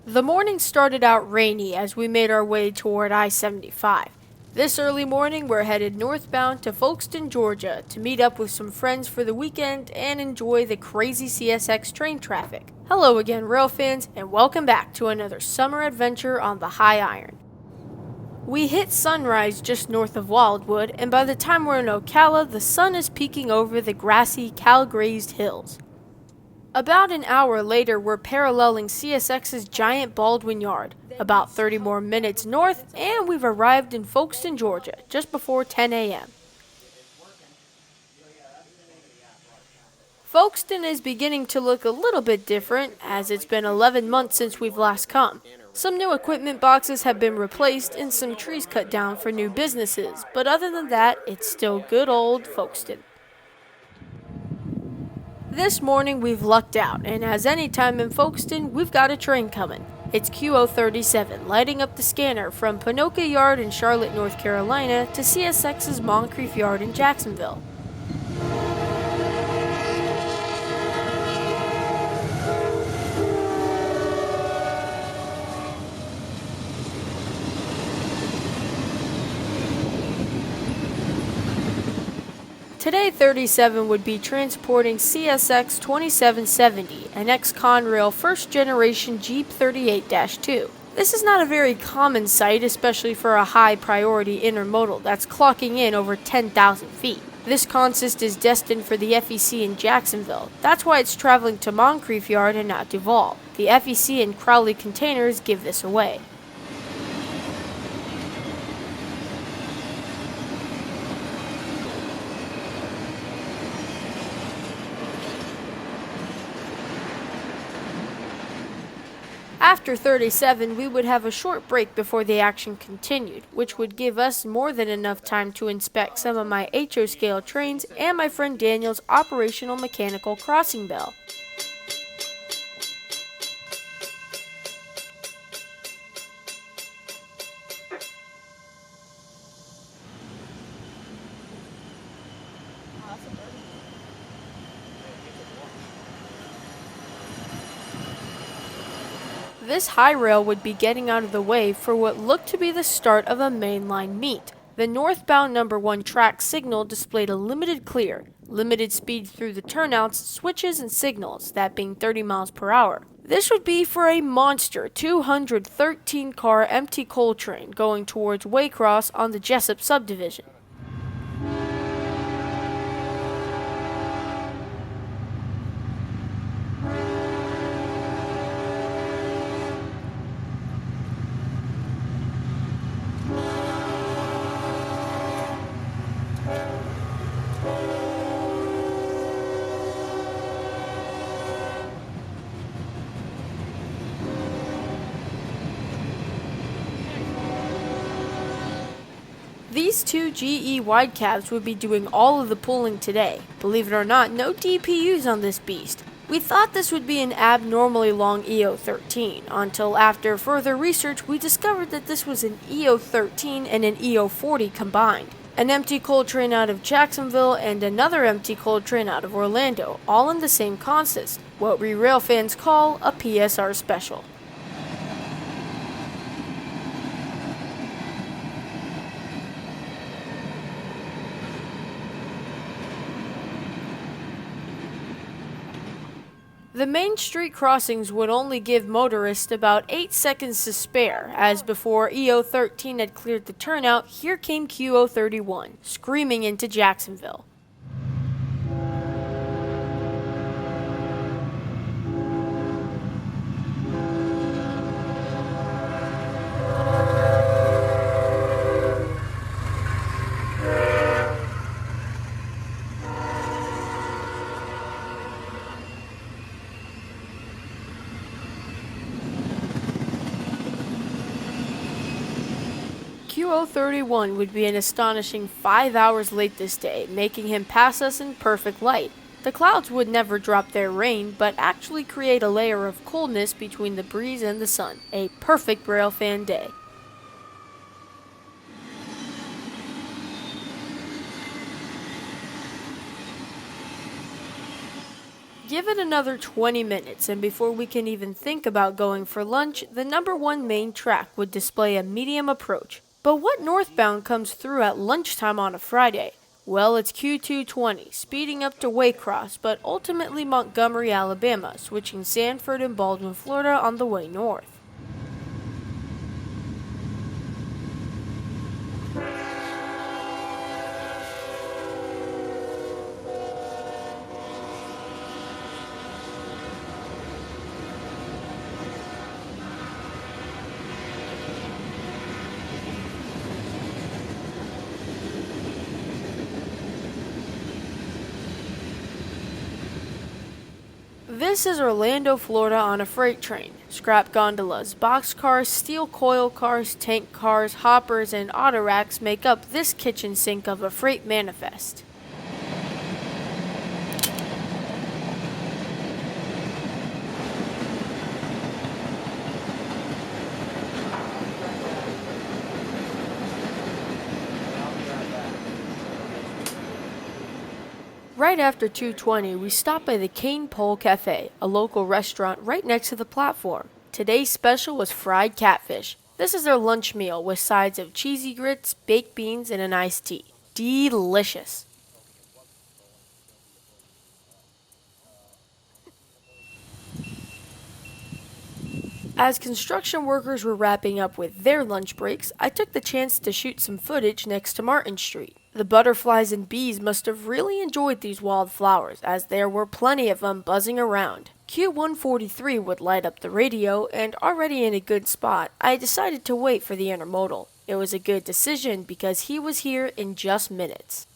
The morning started out rainy as we made our way toward I-75. This early morning, we're headed northbound to Folkston, Georgia to meet up with some friends for the weekend and enjoy the crazy CSX train traffic. Hello again, rail fans, and welcome back to another summer adventure on the High Iron. We hit sunrise just north of Wildwood, and by the time we're in Ocala, the sun is peeking over the grassy, cal-grazed hills. About an hour later, we're paralleling CSX's giant Baldwin yard. About 30 more minutes north, and we've arrived in Folkston, Georgia, just before 10 a.m. Folkston is beginning to look a little bit different, as it's been 11 months since we've last come. Some new equipment boxes have been replaced and some trees cut down for new businesses, but other than that, it's still good old Folkston. This morning we've lucked out, and as any time in Folkston, we've got a train coming. It's QO37 lighting up the scanner from Ponoka Yard in Charlotte, North Carolina to CSX's Moncrief Yard in Jacksonville. Today 37 would be transporting CSX 2770, an ex-Conrail first-generation Jeep 38-2. This is not a very common sight, especially for a high-priority intermodal that's clocking in over 10,000 feet. This consist is destined for the FEC in Jacksonville. That's why it's traveling to Moncrief Yard and not Duval. The FEC and Crowley containers give this away. After 37, we would have a short break before the action continued, which would give us more than enough time to inspect some of my HO scale trains and my friend Daniel's operational mechanical crossing bell. This high rail would be getting out of the way for what looked to be the start of a mainline meet. The northbound number 1 track signal displayed a limited clear, limited speed through the turnouts, switches, and signals, that being 30 miles per hour. This would be for a monster 213-car empty coal train going towards Waycross on the Jessup subdivision. These two GE wide cabs would be doing all of the pulling today. Believe it or not, no DPUs on this beast. We thought this would be an abnormally long EO13, until after further research we discovered that this was an EO13 and an EO40 combined. An empty coal train out of Jacksonville and another empty coal train out of Orlando, all in the same consist, what we rail fans call a PSR special. The main street crossings would only give motorists about 8 seconds to spare, as before EO13 had cleared the turnout, here came QO31, screaming into Jacksonville. QO31 would be an astonishing 5 hours late this day, making him pass us in perfect light. The clouds would never drop their rain, but actually create a layer of coolness between the breeze and the sun. A perfect Railfan day. Give it another 20 minutes, and before we can even think about going for lunch, the number 1 main track would display a medium approach. But what northbound comes through at lunchtime on a Friday? Well, it's Q220, speeding up to Waycross, but ultimately Montgomery, Alabama, switching Sanford and Baldwin, Florida on the way north. This is Orlando, Florida on a freight train. Scrap gondolas, boxcars, steel coil cars, tank cars, hoppers, and auto racks make up this kitchen sink of a freight manifest. Right after 2:20, we stopped by the Cane Pole Cafe, a local restaurant right next to the platform. Today's special was fried catfish. This is their lunch meal with sides of cheesy grits, baked beans, and an iced tea. Delicious. As construction workers were wrapping up with their lunch breaks, I took the chance to shoot some footage next to Martin Street. The butterflies and bees must have really enjoyed these wildflowers, as there were plenty of them buzzing around. Q143 would light up the radio, and already in a good spot, I decided to wait for the Intermodal. It was a good decision because he was here in just minutes.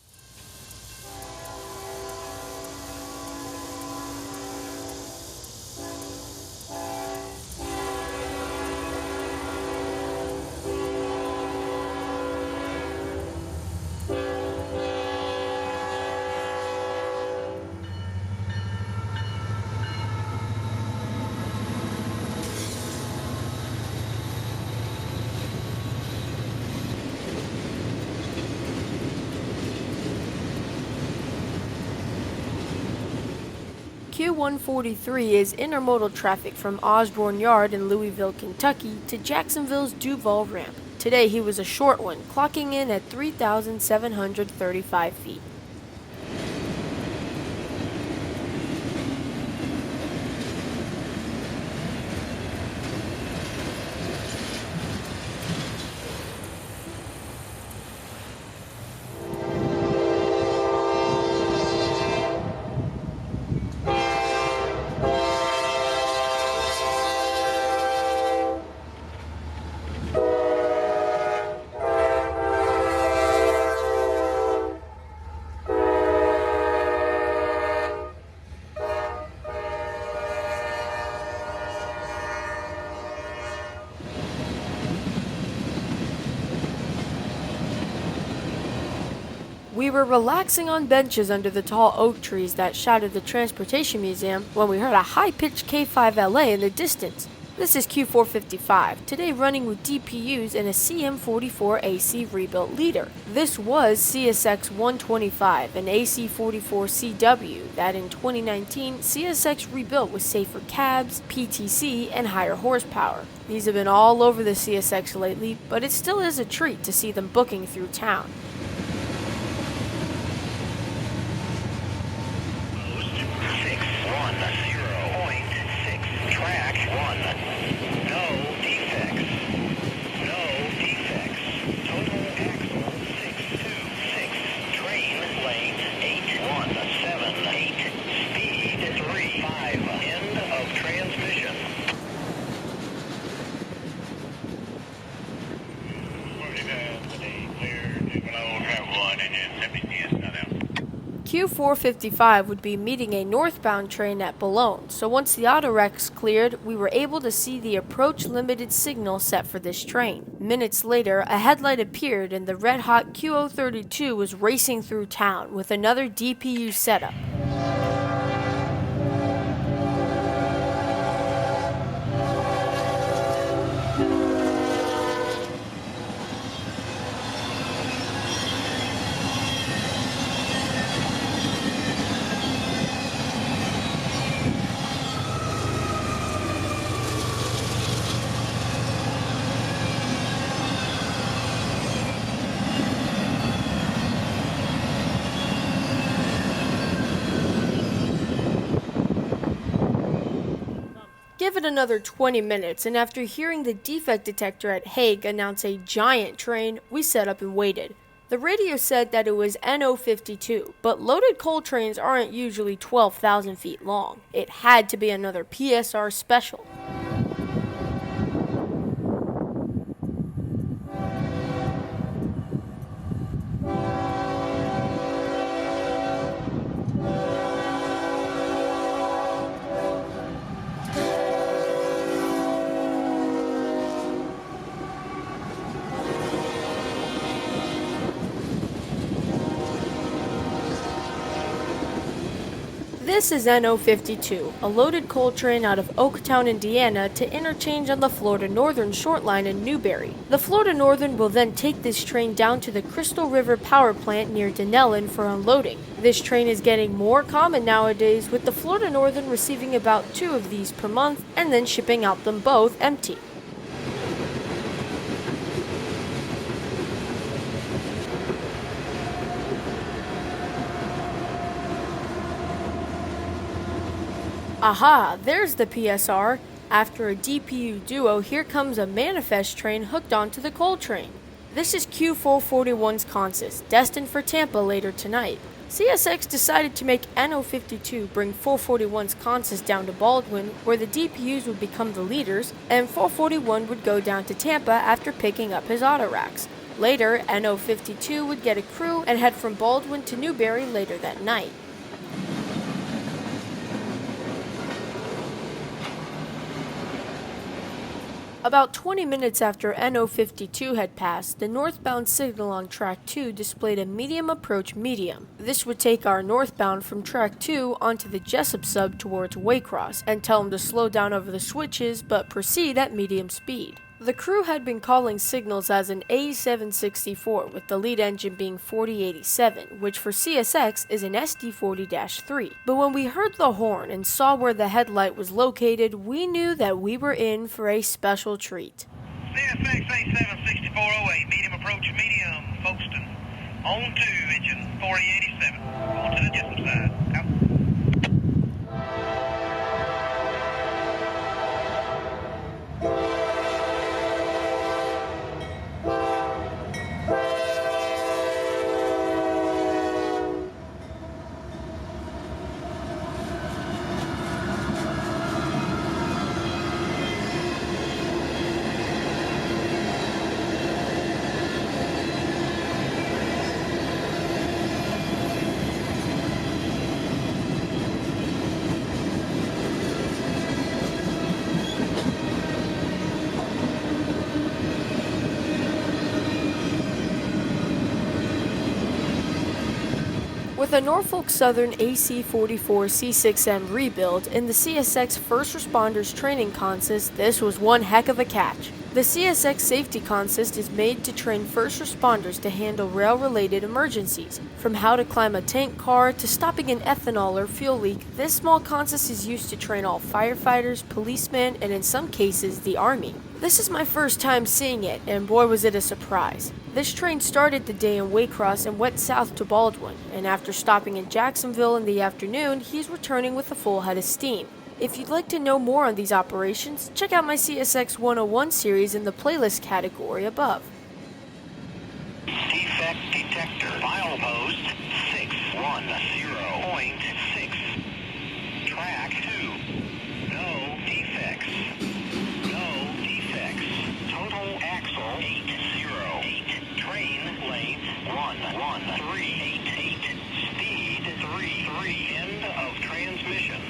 Q143 is intermodal traffic from Osborne Yard in Louisville, Kentucky to Jacksonville's Duval Ramp. Today he was a short one, clocking in at 3,735 feet. We were relaxing on benches under the tall oak trees that shadowed the Transportation Museum when we heard a high-pitched K5LA in the distance. This is Q455, today running with DPUs and a CM44 AC rebuilt leader. This was CSX 125, an AC44 CW that in 2019 CSX rebuilt with safer cabs, PTC, and higher horsepower. These have been all over the CSX lately, but it still is a treat to see them booking through town. Q455 would be meeting a northbound train at Boulogne, so once the auto wrecks cleared, we were able to see the approach limited signal set for this train. Minutes later, a headlight appeared and the red-hot Q032 was racing through town with another DPU setup. Give it another 20 minutes, and after hearing the defect detector at Hague announce a giant train, we set up and waited. The radio said that it was NO52, but loaded coal trains aren't usually 12,000 feet long. It had to be another PSR special. This is NO52, a loaded coal train out of Oaktown, Indiana to interchange on the Florida Northern Short Line in Newberry. The Florida Northern will then take this train down to the Crystal River Power Plant near Denellen for unloading. This train is getting more common nowadays, with the Florida Northern receiving about 2 of these per month and then shipping out them both empty. Aha, there's the PSR. After a DPU duo, here comes a manifest train hooked onto the coal train. This is Q441's consist, destined for Tampa later tonight. CSX decided to make NO52 bring 441's consist down to Baldwin, where the DPUs would become the leaders, and 441 would go down to Tampa after picking up his auto racks. Later, NO52 would get a crew and head from Baldwin to Newberry later that night. About 20 minutes after NO52 had passed, the northbound signal on Track 2 displayed a medium approach medium. This would take our northbound from Track 2 onto the Jessup sub towards Waycross and tell him to slow down over the switches but proceed at medium speed. The crew had been calling signals as an A764, with the lead engine being 4087, which for CSX is an SD40-3. But when we heard the horn and saw where the headlight was located, we knew that we were in for a special treat. CSX A76408, medium approach medium, Folkston. On 2, engine 4087. Going to the Jessup side. Out. With a Norfolk Southern AC-44 C6M rebuild in the CSX First Responders Training Consist, this was one heck of a catch. The CSX Safety Consist is made to train first responders to handle rail-related emergencies. From how to climb a tank car to stopping an ethanol or fuel leak, this small consist is used to train all firefighters, policemen, and in some cases, the Army. This is my first time seeing it, and boy was it a surprise. This train started the day in Waycross and went south to Baldwin, and after stopping in Jacksonville in the afternoon, he's returning with a full head of steam. If you'd like to know more on these operations, check out my CSX 101 series in the playlist category above. Defect detector. File post 610.6. Track 2. No defects. No defects. Total axle 808. Train length 11388. Speed 33. End of transmission.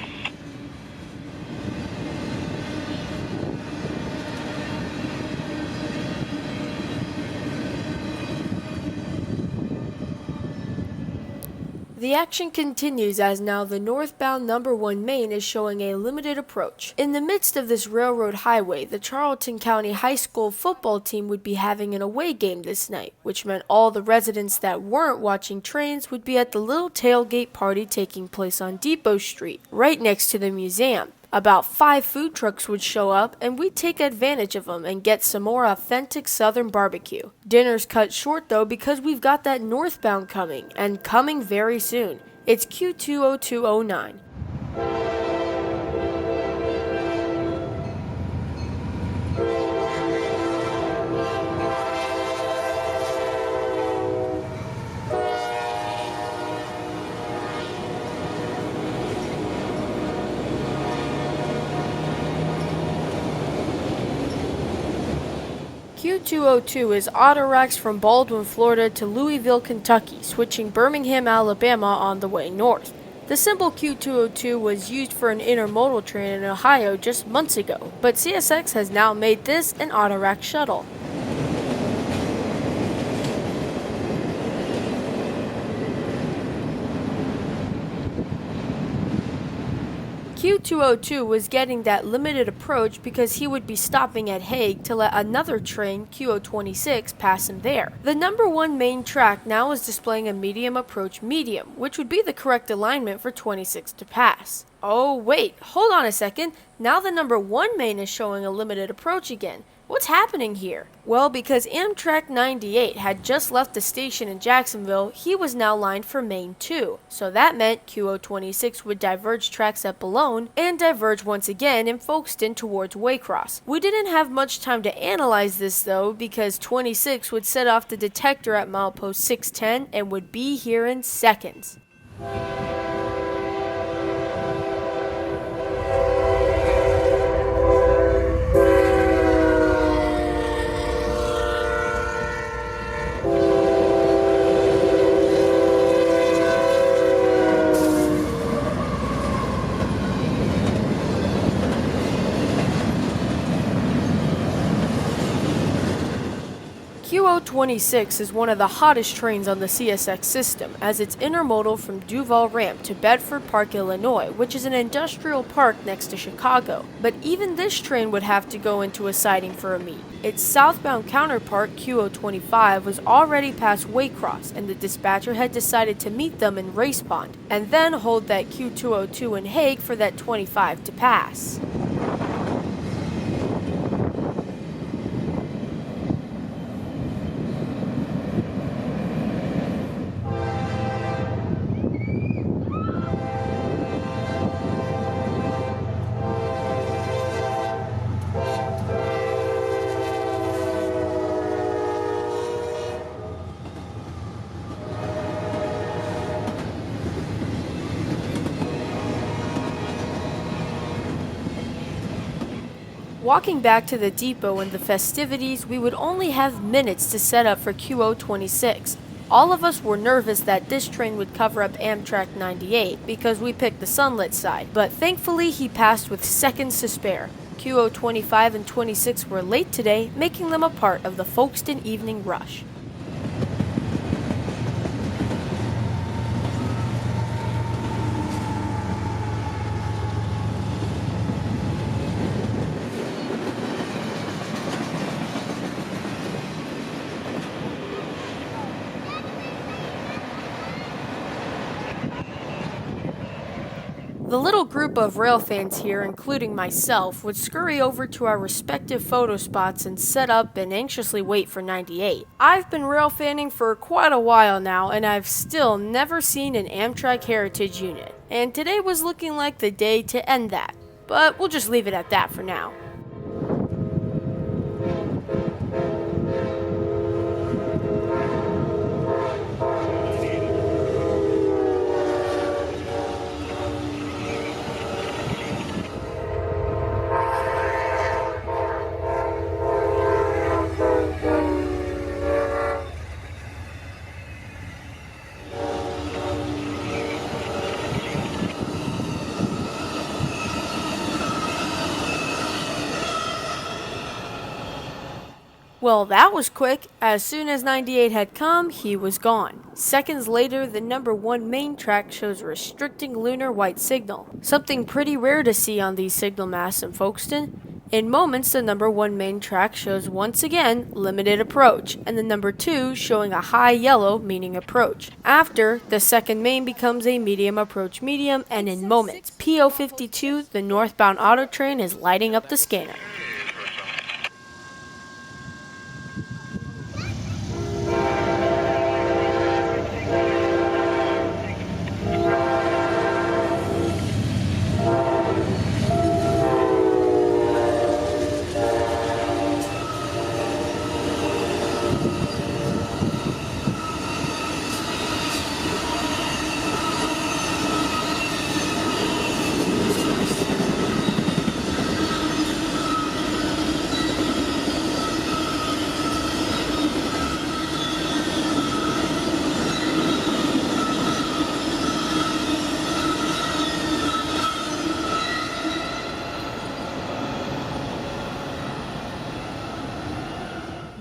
The action continues as now the northbound number 1 main is showing a limited approach. In the midst of this railroad highway, the Charlton County High School football team would be having an away game this night, which meant all the residents that weren't watching trains would be at the little tailgate party taking place on Depot Street, right next to the museum. About 5 food trucks would show up, and we'd take advantage of them and get some more authentic southern barbecue. Dinner's cut short though because we've got that northbound coming, and coming very soon. It's Q20209. Q202 is Autorax from Baldwin, Florida to Louisville, Kentucky, switching Birmingham, Alabama on the way north. The symbol Q202 was used for an intermodal train in Ohio just months ago, but CSX has now made this an Autorax shuttle. Q202 was getting that limited approach because he would be stopping at Hague to let another train, Q026, pass him there. The number 1 main track now is displaying a medium approach medium, which would be the correct alignment for 26 to pass. Oh wait, hold on a second, now the number 1 main is showing a limited approach again. What's happening here? Well, because Amtrak 98 had just left the station in Jacksonville, he was now lined for Main 2. So that meant Q026 would diverge tracks at Boulogne and diverge once again in Folkston towards Waycross. We didn't have much time to analyze this though, because 26 would set off the detector at milepost 610 and would be here in seconds. Q026 is one of the hottest trains on the CSX system, as it's intermodal from Duval Ramp to Bedford Park, Illinois, which is an industrial park next to Chicago. But even this train would have to go into a siding for a meet. Its southbound counterpart, Q025, was already past Waycross, and the dispatcher had decided to meet them in Race Pond, and then hold that Q202 in Hague for that 25 to pass. Walking back to the depot and the festivities, we would only have minutes to set up for Q026. All of us were nervous that this train would cover up Amtrak 98 because we picked the sunlit side, but thankfully he passed with seconds to spare. Q025 and 26 were late today, making them a part of the Folkston evening rush. The little group of Railfans here, including myself, would scurry over to our respective photo spots and set up and anxiously wait for 98. I've been Railfanning for quite a while now, and I've still never seen an Amtrak Heritage unit. And today was looking like the day to end that. But we'll just leave it at that for now. Well, that was quick. As soon as 98 had come, he was gone. Seconds later, the number 1 main track shows a restricting lunar white signal, something pretty rare to see on these signal masts in Folkston. In moments, the number 1 main track shows once again limited approach, and the number 2 showing a high yellow meaning approach. After, the second main becomes a medium approach medium, and in moments, PO52, the northbound auto train, is lighting up the scanner.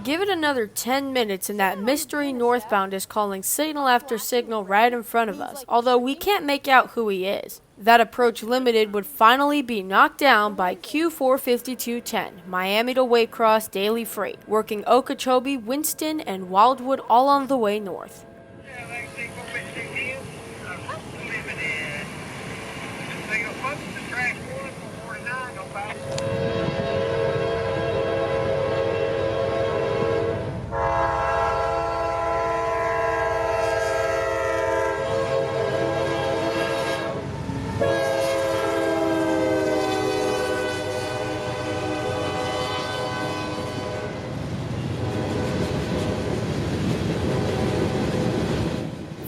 Give it another 10 minutes and that mystery northbound is calling signal after signal right in front of us, although we can't make out who he is. That approach limited would finally be knocked down by Q45210, Miami to Waycross Daily Freight, working Okeechobee, Winston, and Wildwood all on the way north.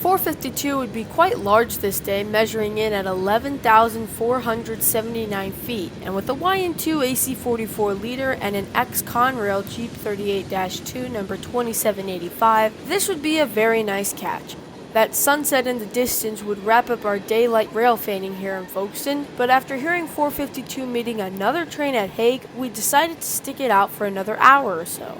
.452 would be quite large this day, measuring in at 11,479 feet, and with a YN2 AC-44 liter and an ex-Conrail Jeep 38-2 number 2785, this would be a very nice catch. That sunset in the distance would wrap up our daylight railfanning here in Folkston, but after hearing 452 meeting another train at Hague, we decided to stick it out for another hour or so.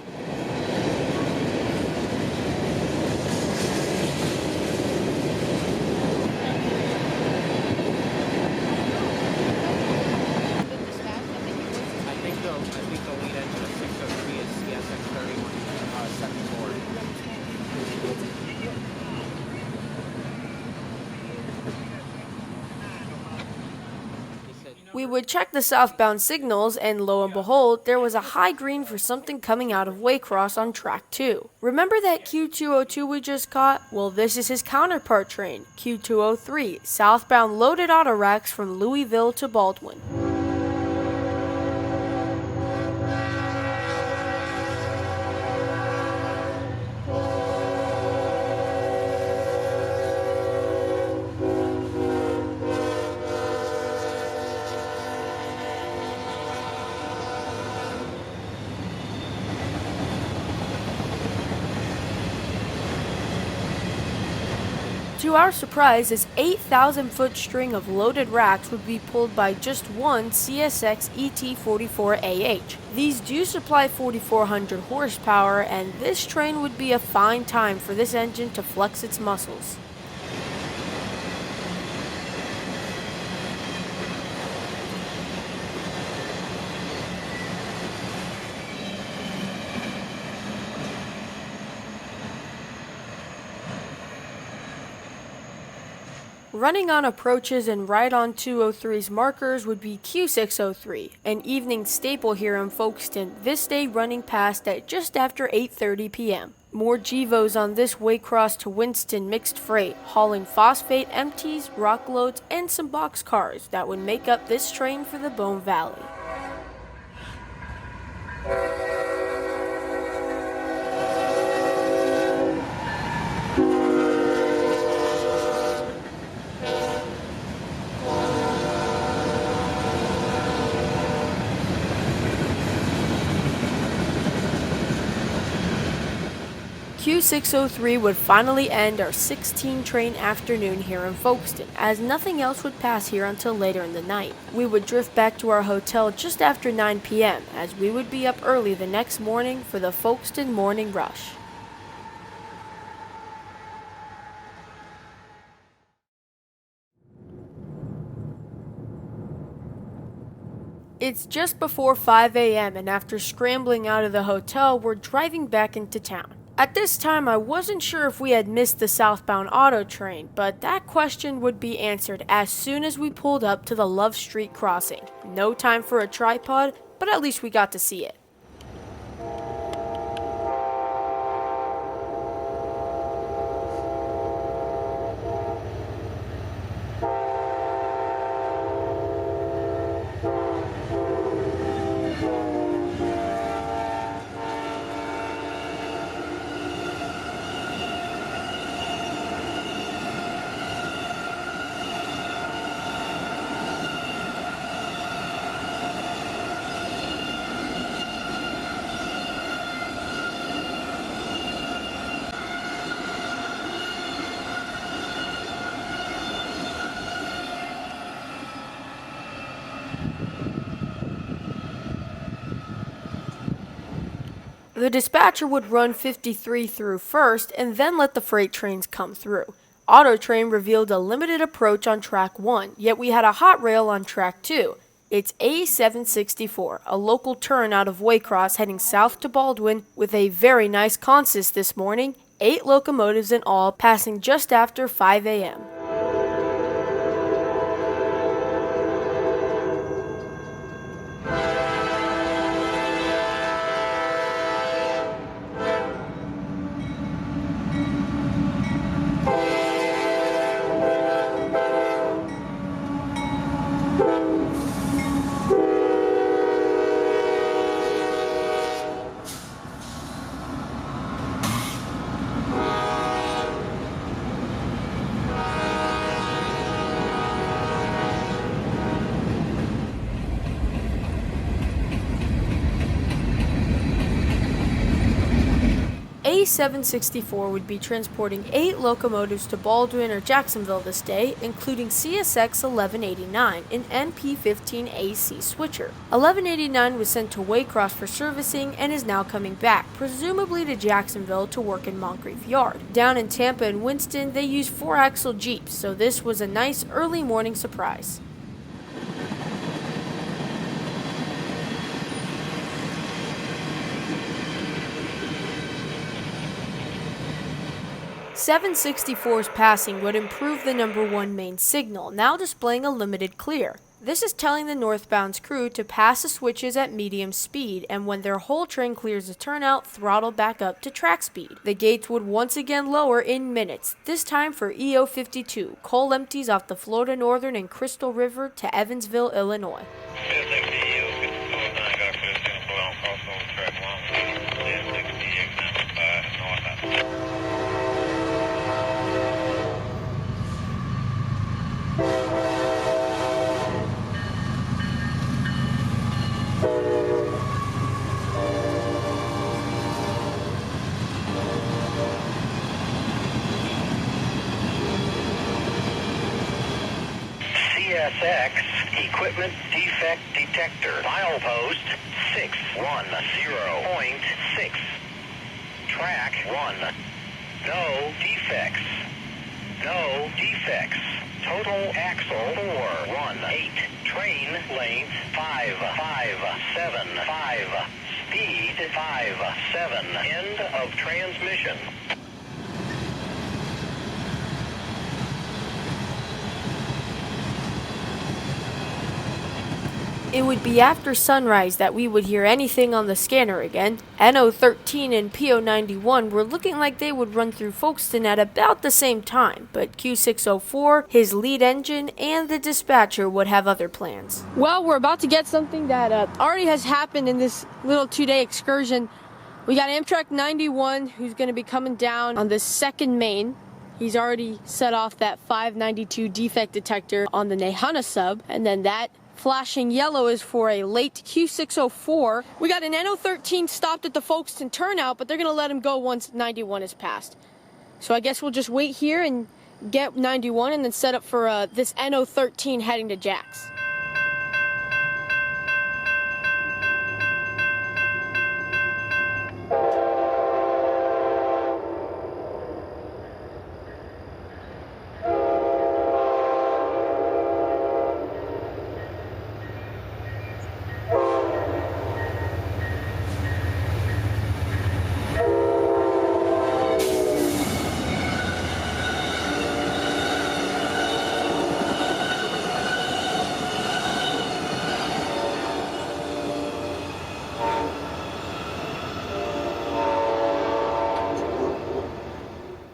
We would check the southbound signals, and lo and behold, there was a high green for something coming out of Waycross on track 2. Remember that Q202 we just caught? Well, this is his counterpart train, Q203, southbound loaded auto racks from Louisville to Baldwin. To our surprise, this 8,000-foot string of loaded racks would be pulled by just one CSX ET44AH. These do supply 4,400 horsepower, and this train would be a fine time for this engine to flex its muscles. Running on approaches and right on 203's markers would be Q603, an evening staple here in Folkston, this day running past at just after 8:30 p.m. More GEVOs on this Waycross to Winston mixed freight, hauling phosphate empties, rock loads, and some box cars that would make up this train for the Bone Valley. Q603 would finally end our 16-train afternoon here in Folkston, as nothing else would pass here until later in the night. We would drift back to our hotel just after 9 p.m., as we would be up early the next morning for the Folkston morning rush. It's just before 5 a.m., and after scrambling out of the hotel, we're driving back into town. At this time, I wasn't sure if we had missed the southbound auto train, but that question would be answered as soon as we pulled up to the Love Street crossing. No time for a tripod, but at least we got to see it. The dispatcher would run 53 through first and then let the freight trains come through. AutoTrain revealed a limited approach on track 1, yet we had a hot rail on track 2. It's A764, a local turn out of Waycross heading south to Baldwin with a very nice consist this morning, 8 locomotives in all, passing just after 5 a.m. A764 would be transporting 8 locomotives to Baldwin or Jacksonville this day, including CSX 1189, an NP15AC switcher. 1189 was sent to Waycross for servicing and is now coming back, presumably to Jacksonville to work in Moncrief Yard. Down in Tampa and Winston, they use 4-axle Jeeps, so this was a nice early morning surprise. .764's passing would improve the number 1 main signal, now displaying a limited clear. This is telling the northbound's crew to pass the switches at medium speed, and when their whole train clears the turnout, throttle back up to track speed. The gates would once again lower in minutes, this time for EO52, coal empties off the Florida Northern and Crystal River to Evansville, Illinois. CSX Equipment Defect Detector. Milepost 610.6. Track 1. No defects. No defects. Total axle 418. Train length 5575. Speed 57. End of transmission. It would be after sunrise that we would hear anything on the scanner again. NO13 and PO91 were looking like they would run through Folkston at about the same time, but Q604, his lead engine, and the dispatcher would have other plans. Well, we're about to get something that already has happened in this little 2-day excursion. We got Amtrak 91 who's going to be coming down on the second main. He's already set off that 592 defect detector on the Nehana sub, and then that flashing yellow is for a late Q604. We got an NO13 stopped at the Folkston turnout, but they're going to let him go once 91 is passed. So I guess we'll just wait here and get 91 and then set up for this NO13 heading to Jax.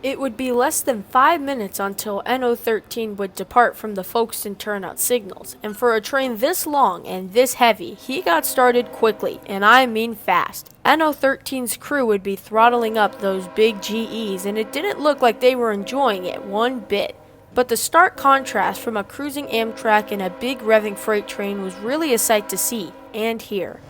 It would be less than 5 minutes until NO13 would depart from the Folkston turnout signals, and for a train this long and this heavy, he got started quickly, and I mean fast. NO13's crew would be throttling up those big GEs, and it didn't look like they were enjoying it one bit. But the stark contrast from a cruising Amtrak and a big revving freight train was really a sight to see and hear.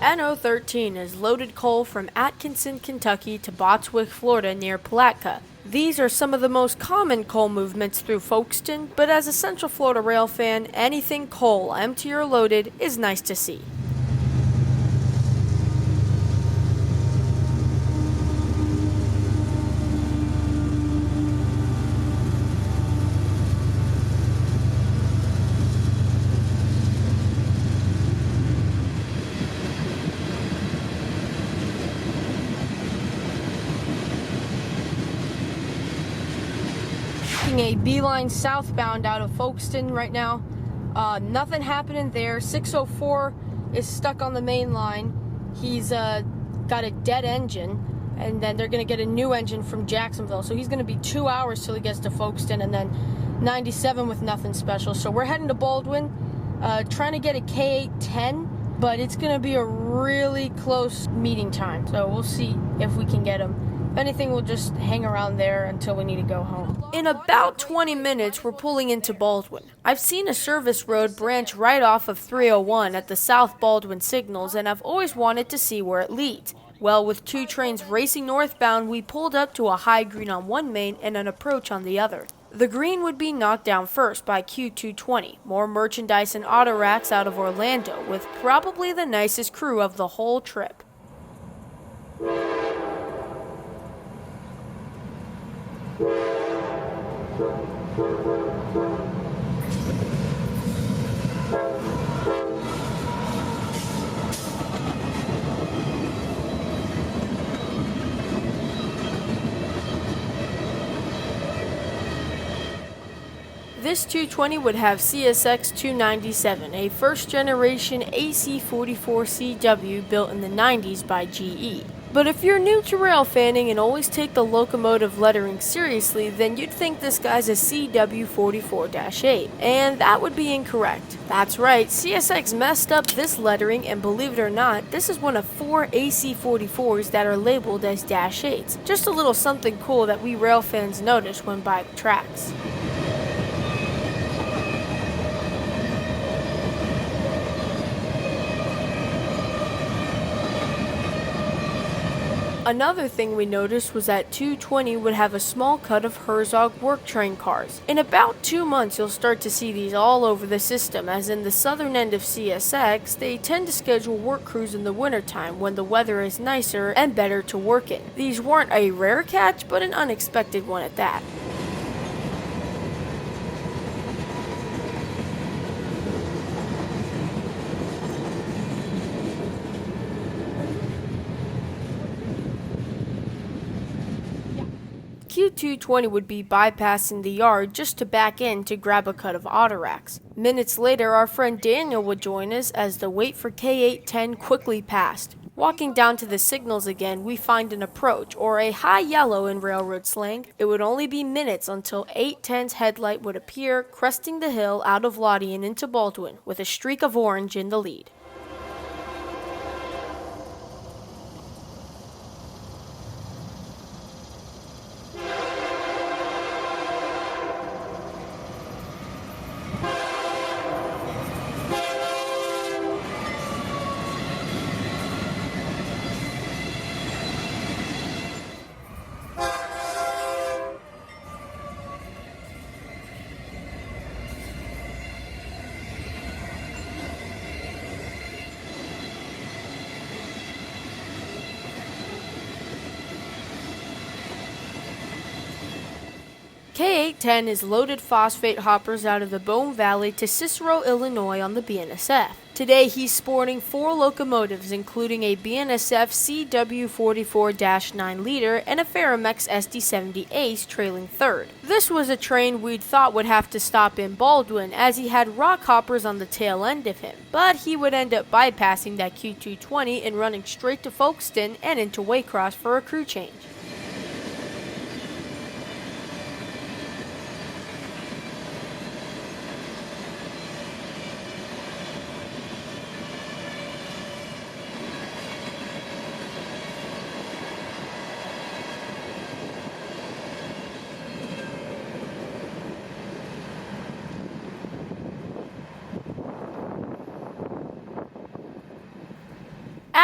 NO13 is loaded coal from Atkinson, Kentucky to Botswick, Florida near Palatka. These are some of the most common coal movements through Folkston, but as a Central Florida rail fan, anything coal, empty or loaded, is nice to see. A beeline southbound out of Folkston right now. Nothing happening there. 604 is stuck on the main line. He's got a dead engine, and then they're going to get a new engine from Jacksonville. So he's going to be 2 hours till he gets to Folkston, and then 97 with nothing special. So we're heading to Baldwin, trying to get a K810, but it's going to be a really close meeting time. So we'll see if we can get him. If anything, we'll just hang around there until we need to go home. In about 20 minutes, we're pulling into Baldwin. I've seen a service road branch right off of 301 at the South Baldwin signals, and I've always wanted to see where it leads. Well, with two trains racing northbound, we pulled up to a high green on one main and an approach on the other. The green would be knocked down first by Q220, more merchandise and auto racks out of Orlando, with probably the nicest crew of the whole trip. This 220 would have CSX 297, a first-generation AC-44CW built in the 90s by GE. But if you're new to rail fanning and always take the locomotive lettering seriously, then you'd think this guy's a CW44-8, and that would be incorrect. That's right, CSX messed up this lettering, and believe it or not, this is one of 4 AC-44s that are labeled as -8s. Just a little something cool that we rail fans noticed when by the tracks. Another thing we noticed was that 220 would have a small cut of Herzog work train cars. In about 2 months, you'll start to see these all over the system, as in the southern end of CSX, they tend to schedule work crews in the wintertime when the weather is nicer and better to work in. These weren't a rare catch, but an unexpected one at that. Q220 would be bypassing the yard just to back in to grab a cut of auto racks. Minutes later, our friend Daniel would join us as the wait for K810 quickly passed. Walking down to the signals again, we find an approach, or a high yellow in railroad slang. It would only be minutes until 810's headlight would appear, cresting the hill out of Lottie and into Baldwin, with a streak of orange in the lead. K810 is loaded phosphate hoppers out of the Bone Valley to Cicero, Illinois on the BNSF. Today he's sporting 4 locomotives, including a BNSF CW44-9 liter and a Ferromex SD70 Ace trailing third. This was a train we'd thought would have to stop in Baldwin, as he had rock hoppers on the tail end of him, but he would end up bypassing that Q220 and running straight to Folkston and into Waycross for a crew change.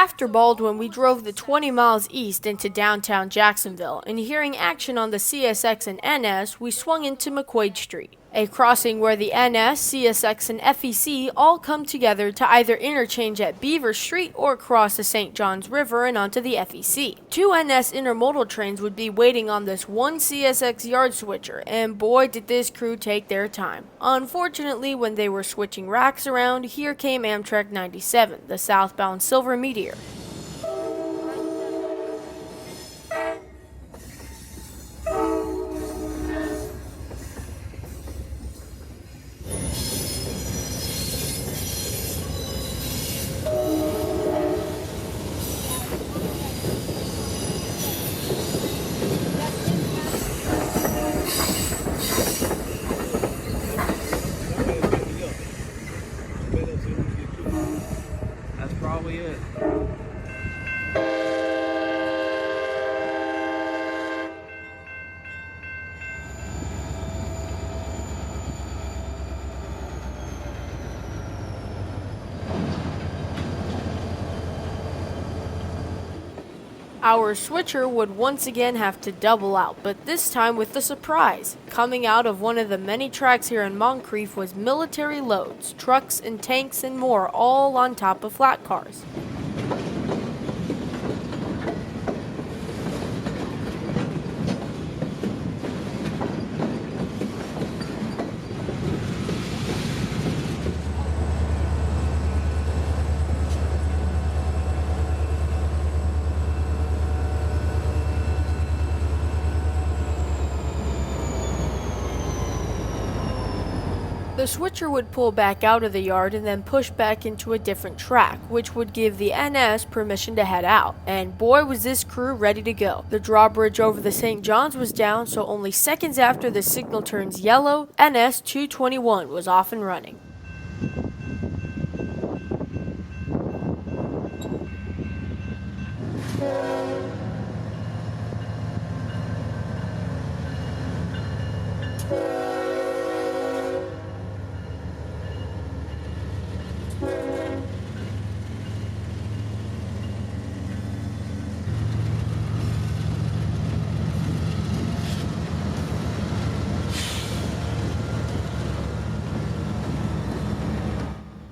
After Baldwin, we drove the 20 miles east into downtown Jacksonville, and hearing action on the CSX and NS, we swung into McQuaid Street, a crossing where the NS, CSX, and FEC all come together to either interchange at Beaver Street or cross the St. Johns River and onto the FEC. 2 NS Intermodal trains would be waiting on this one CSX yard switcher, and boy did this crew take their time. Unfortunately, when they were switching racks around, here came Amtrak 97, the southbound Silver Meteor. That's probably it. Our switcher would once again have to double out, but this time with a surprise. Coming out of one of the many tracks here in Moncrief was military loads, trucks and tanks and more, all on top of flat cars. The switcher would pull back out of the yard and then push back into a different track, which would give the NS permission to head out. And boy was this crew ready to go. The drawbridge over the St. Johns was down, so only seconds after the signal turns yellow, NS 221 was off and running.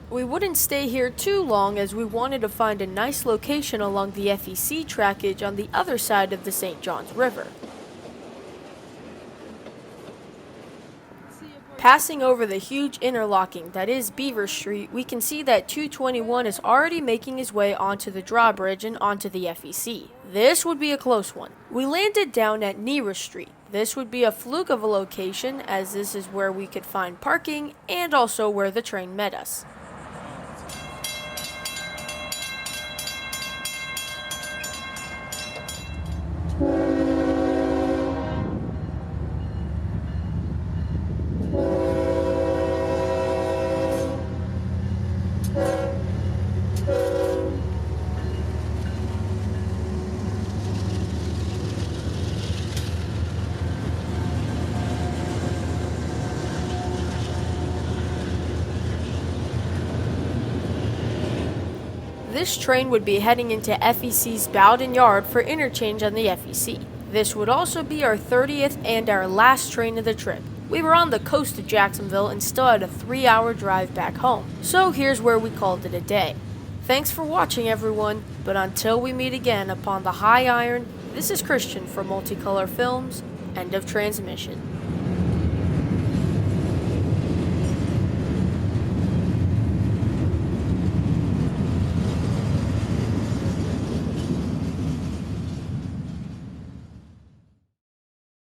We wouldn't stay here too long as we wanted to find a nice location along the FEC trackage on the other side of the St. Johns River. Passing over the huge interlocking that is Beaver Street, we can see that 221 is already making his way onto the drawbridge and onto the FEC. This would be a close one. We landed down at Nira Street. This would be a fluke of a location, as this is where we could find parking and also where the train met us. This train would be heading into FEC's Bowden Yard for interchange on the FEC. This would also be our 30th and our last train of the trip. We were on the coast of Jacksonville and still had a 3-hour drive back home. So here's where we called it a day. Thanks for watching, everyone, but until we meet again upon the high iron, this is Christian from Multicolor Films. End of transmission.